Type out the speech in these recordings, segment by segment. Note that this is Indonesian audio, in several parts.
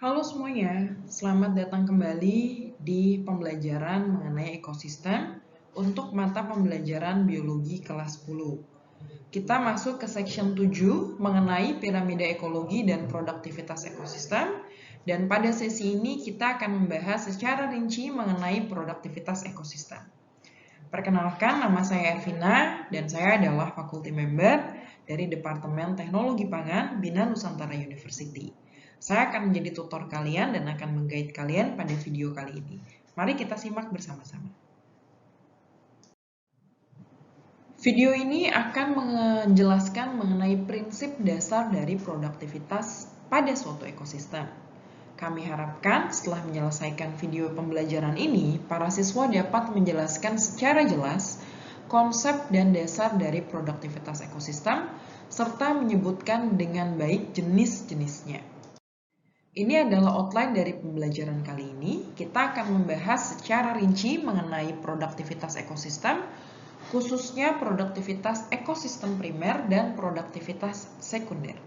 Halo semuanya, selamat datang kembali di pembelajaran mengenai ekosistem untuk mata pembelajaran biologi kelas 10. Kita masuk ke section 7 mengenai piramida ekologi dan produktivitas ekosistem. Dan pada sesi ini kita akan membahas secara rinci mengenai produktivitas ekosistem. Perkenalkan, nama saya Ervina dan saya adalah faculty member dari Departemen Teknologi Pangan Bina Nusantara University. Saya akan menjadi tutor kalian dan akan meng-guide kalian pada video kali ini. Mari kita simak bersama-sama. Video ini akan menjelaskan mengenai prinsip dasar dari produktivitas pada suatu ekosistem. Kami harapkan setelah menyelesaikan video pembelajaran ini, para siswa dapat menjelaskan secara jelas konsep dan dasar dari produktivitas ekosistem, serta menyebutkan dengan baik jenis-jenisnya. Ini adalah outline dari pembelajaran kali ini. Kita akan membahas secara rinci mengenai produktivitas ekosistem, khususnya produktivitas ekosistem primer dan produktivitas sekunder.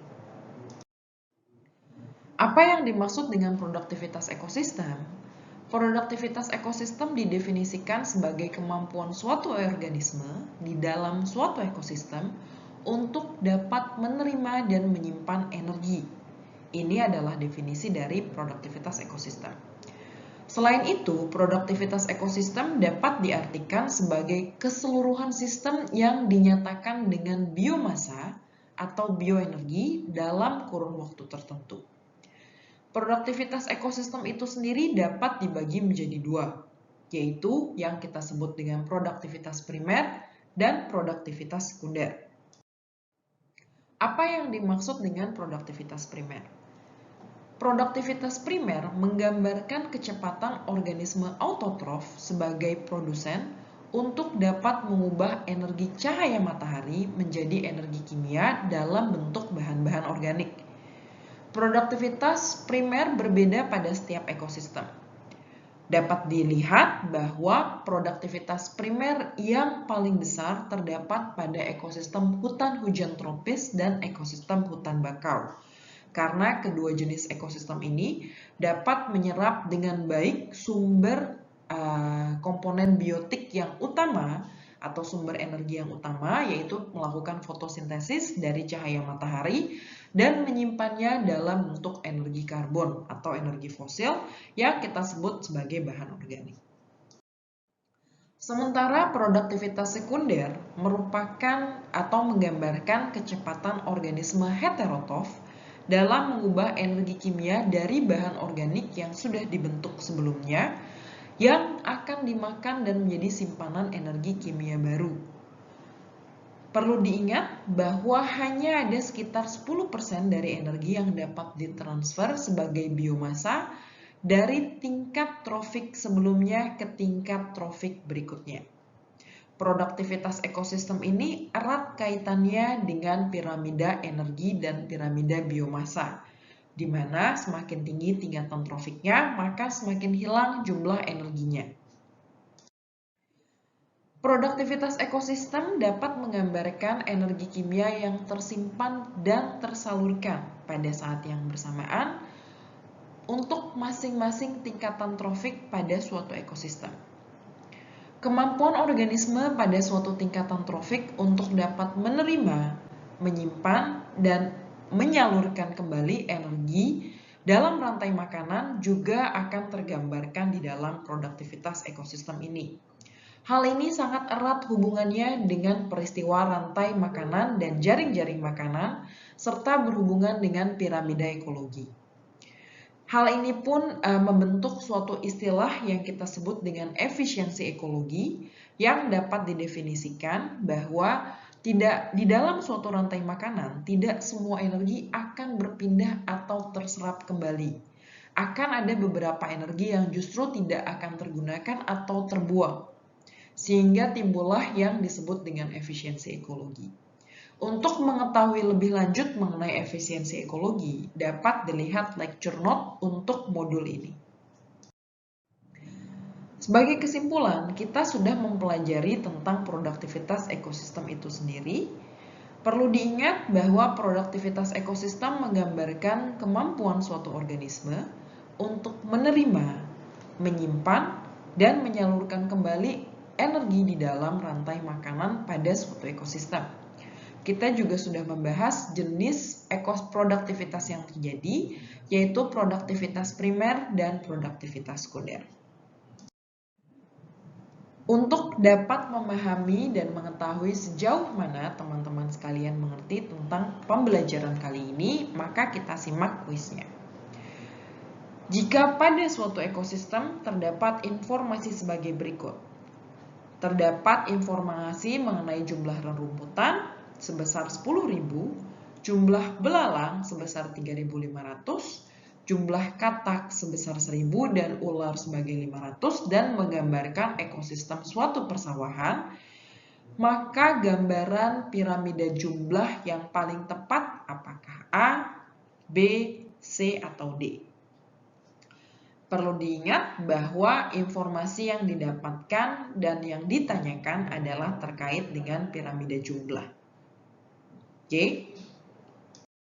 Apa yang dimaksud dengan produktivitas ekosistem? Produktivitas ekosistem didefinisikan sebagai kemampuan suatu organisme di dalam suatu ekosistem untuk dapat menerima dan menyimpan energi. Ini adalah definisi dari produktivitas ekosistem. Selain itu, produktivitas ekosistem dapat diartikan sebagai keseluruhan sistem yang dinyatakan dengan biomasa atau bioenergi dalam kurun waktu tertentu. Produktivitas ekosistem itu sendiri dapat dibagi menjadi dua, yaitu yang kita sebut dengan produktivitas primer dan produktivitas sekunder. Apa yang dimaksud dengan produktivitas primer? Produktivitas primer menggambarkan kecepatan organisme autotrof sebagai produsen untuk dapat mengubah energi cahaya matahari menjadi energi kimia dalam bentuk bahan-bahan organik. Produktivitas primer berbeda pada setiap ekosistem. Dapat dilihat bahwa produktivitas primer yang paling besar terdapat pada ekosistem hutan hujan tropis dan ekosistem hutan bakau. Karena kedua jenis ekosistem ini dapat menyerap dengan baik sumber komponen biotik yang utama atau sumber energi yang utama, yaitu melakukan fotosintesis dari cahaya matahari dan menyimpannya dalam bentuk energi karbon atau energi fosil yang kita sebut sebagai bahan organik. Sementara produktivitas sekunder merupakan atau menggambarkan kecepatan organisme heterotrof dalam mengubah energi kimia dari bahan organik yang sudah dibentuk sebelumnya yang akan dimakan dan menjadi simpanan energi kimia baru. Perlu diingat bahwa hanya ada sekitar 10% dari energi yang dapat ditransfer sebagai biomasa dari tingkat trofik sebelumnya ke tingkat trofik berikutnya. Produktivitas ekosistem ini erat kaitannya dengan piramida energi dan piramida biomasa, di mana semakin tinggi tingkatan trofiknya, maka semakin hilang jumlah energinya. Produktivitas ekosistem dapat menggambarkan energi kimia yang tersimpan dan tersalurkan pada saat yang bersamaan untuk masing-masing tingkatan trofik pada suatu ekosistem. Kemampuan organisme pada suatu tingkatan trofik untuk dapat menerima, menyimpan, dan menyalurkan kembali energi dalam rantai makanan juga akan tergambarkan di dalam produktivitas ekosistem ini. Hal ini sangat erat hubungannya dengan peristiwa rantai makanan dan jaring-jaring makanan, serta berhubungan dengan piramida ekologi. Hal ini pun membentuk suatu istilah yang kita sebut dengan efisiensi ekologi yang dapat didefinisikan bahwa di dalam suatu rantai makanan tidak semua energi akan berpindah atau terserap kembali. Akan ada beberapa energi yang justru tidak akan tergunakan atau terbuang, sehingga timbullah yang disebut dengan efisiensi ekologi. Untuk mengetahui lebih lanjut mengenai efisiensi ekologi, dapat dilihat lecture note untuk modul ini. Sebagai kesimpulan, kita sudah mempelajari tentang produktivitas ekosistem itu sendiri. Perlu diingat bahwa produktivitas ekosistem menggambarkan kemampuan suatu organisme untuk menerima, menyimpan, dan menyalurkan kembali energi di dalam rantai makanan pada suatu ekosistem. Kita juga sudah membahas jenis produktivitas yang terjadi, yaitu produktivitas primer dan produktivitas sekunder. Untuk dapat memahami dan mengetahui sejauh mana teman-teman sekalian mengerti tentang pembelajaran kali ini, maka kita simak kuisnya. Jika pada suatu ekosistem terdapat informasi sebagai berikut. Terdapat informasi mengenai jumlah rerumputan sebesar 10.000, jumlah belalang sebesar 3.500, jumlah katak sebesar 1.000 dan ular sebagai 500 dan menggambarkan ekosistem suatu persawahan, maka gambaran piramida jumlah yang paling tepat apakah A, B, C, atau D? Perlu diingat bahwa informasi yang didapatkan dan yang ditanyakan adalah terkait dengan piramida jumlah. Oke,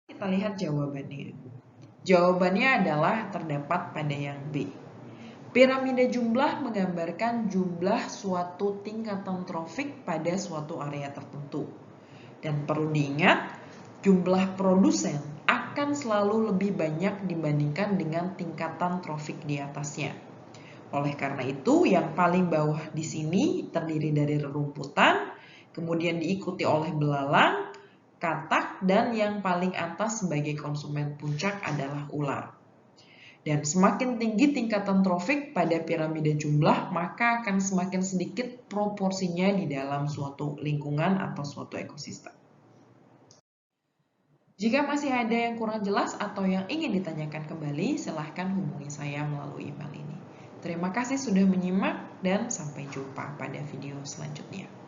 kita lihat jawabannya. Jawabannya adalah terdapat pada yang B. Piramida jumlah menggambarkan jumlah suatu tingkatan trofik pada suatu area tertentu. Dan perlu diingat, jumlah produsen akan selalu lebih banyak dibandingkan dengan tingkatan trofik di atasnya. Oleh karena itu, yang paling bawah di sini terdiri dari rerumputan, kemudian diikuti oleh belalang, katak, dan yang paling atas sebagai konsumen puncak adalah ular. Dan semakin tinggi tingkatan trofik pada piramida jumlah, maka akan semakin sedikit proporsinya di dalam suatu lingkungan atau suatu ekosistem. Jika masih ada yang kurang jelas atau yang ingin ditanyakan kembali, silahkan hubungi saya melalui email ini. Terima kasih sudah menyimak dan sampai jumpa pada video selanjutnya.